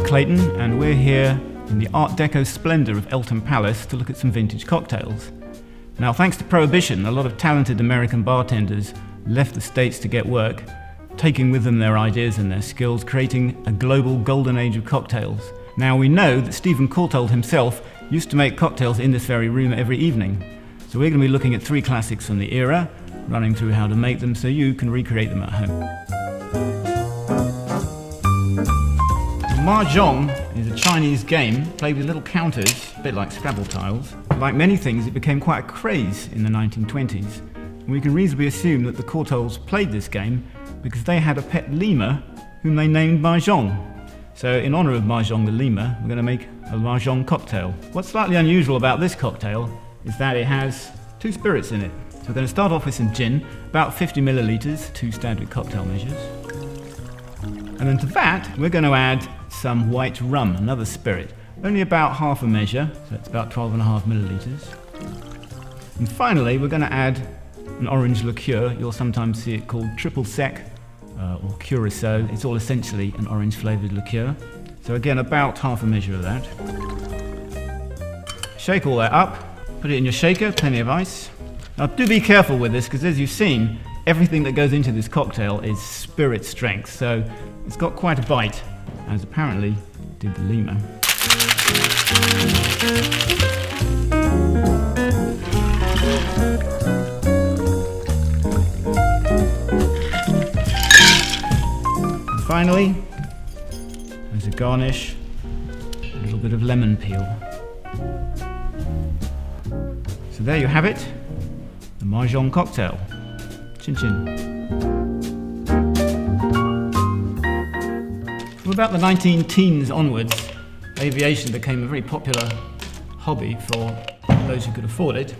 Clayton, and we're here in the Art Deco splendour of Eltham Palace to look at some vintage cocktails. Now, thanks to Prohibition, a lot of talented American bartenders left the States to get work, taking with them their ideas and their skills, creating a global golden age of cocktails. Now, we know that Stephen Courtauld himself used to make cocktails in this very room every evening. So we're going to be looking at 3 classics from the era, running through how to make them so you can recreate them at home. Mahjong is a Chinese game played with little counters, a bit like Scrabble tiles. Like many things, it became quite a craze in the 1920s. And we can reasonably assume that the Courtaulds played this game because they had a pet lemur whom they named Mahjong. So in honour of Mahjong the lemur, we're going to make a Mahjong cocktail. What's slightly unusual about this cocktail is that it has 2 spirits in it. So we're going to start off with some gin, about 50 millilitres, 2 standard cocktail measures. And then to that, we're going to add some white rum, another spirit, only about half a measure, so it's about 12.5 millilitres. And finally, we're going to add an orange liqueur. You'll sometimes see it called triple sec or curacao. It's all essentially an orange flavoured liqueur. So again, about half a measure of that. Shake all that up, put it in your shaker, plenty of ice. Now do be careful with this because as you've seen, everything that goes into this cocktail is spirit strength, so it's got quite a bite, as apparently did the lemur. And finally, as a garnish, a little bit of lemon peel. So there you have it, the Mahjong cocktail. Chin chin. From about the 19-teens onwards, aviation became a very popular hobby for those who could afford it,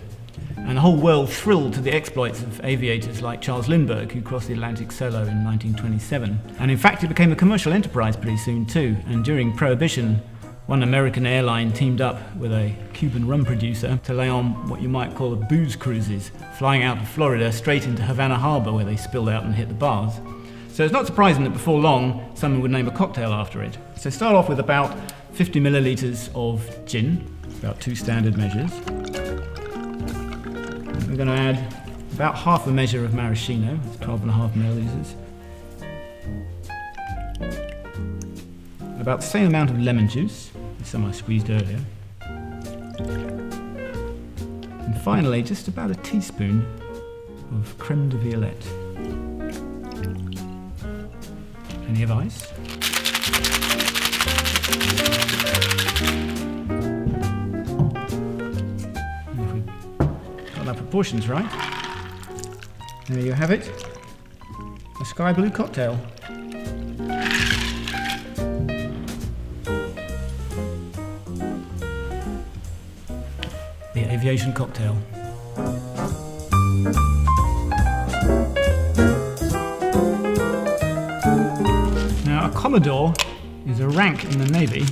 and the whole world thrilled to the exploits of aviators like Charles Lindbergh, who crossed the Atlantic solo in 1927. And in fact, it became a commercial enterprise pretty soon too, and during Prohibition, one American airline teamed up with a Cuban rum producer to lay on what you might call a booze cruises, flying out of Florida straight into Havana Harbour where they spilled out and hit the bars. So it's not surprising that before long someone would name a cocktail after it. So start off with about 50 millilitres of gin, about 2 standard measures. And we're going to add about half a measure of maraschino, that's 12.5 millilitres. About the same amount of lemon juice, some I squeezed earlier. And finally, just about a teaspoon of creme de violette. Plenty of ice. And if we got our proportions right, there you have it, a sky blue cocktail. The aviation cocktail. Now, a Commodore is a rank in the Navy,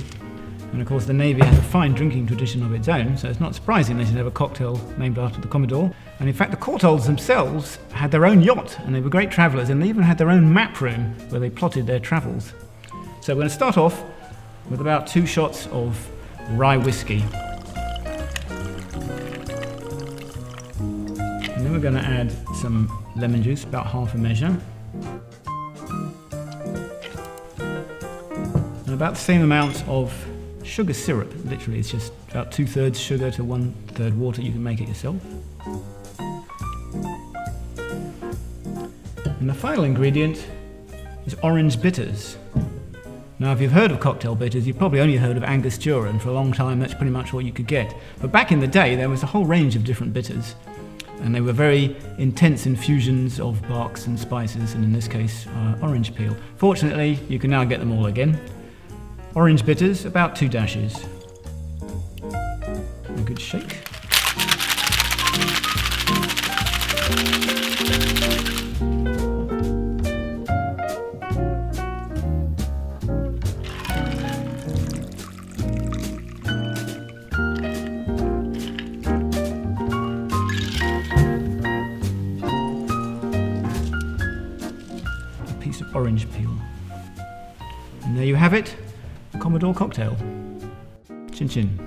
and of course the Navy has a fine drinking tradition of its own, so it's not surprising they should have a cocktail named after the Commodore. And in fact, the Courtaulds themselves had their own yacht, and they were great travellers, and they even had their own map room where they plotted their travels. So we're going to start off with about 2 shots of rye whiskey. And then we're going to add some lemon juice, about half a measure. And about the same amount of sugar syrup. Literally, it's just about 2/3 sugar to 1/3 water. You can make it yourself. And the final ingredient is orange bitters. Now, if you've heard of cocktail bitters, you've probably only heard of Angostura, and for a long time that's pretty much what you could get. But back in the day, there was a whole range of different bitters. And they were very intense infusions of barks and spices, and in this case, orange peel. Fortunately, you can now get them all again. Orange bitters, about 2 dashes. A good shake. Piece of orange peel. And there you have it, Commodore cocktail. Chin chin.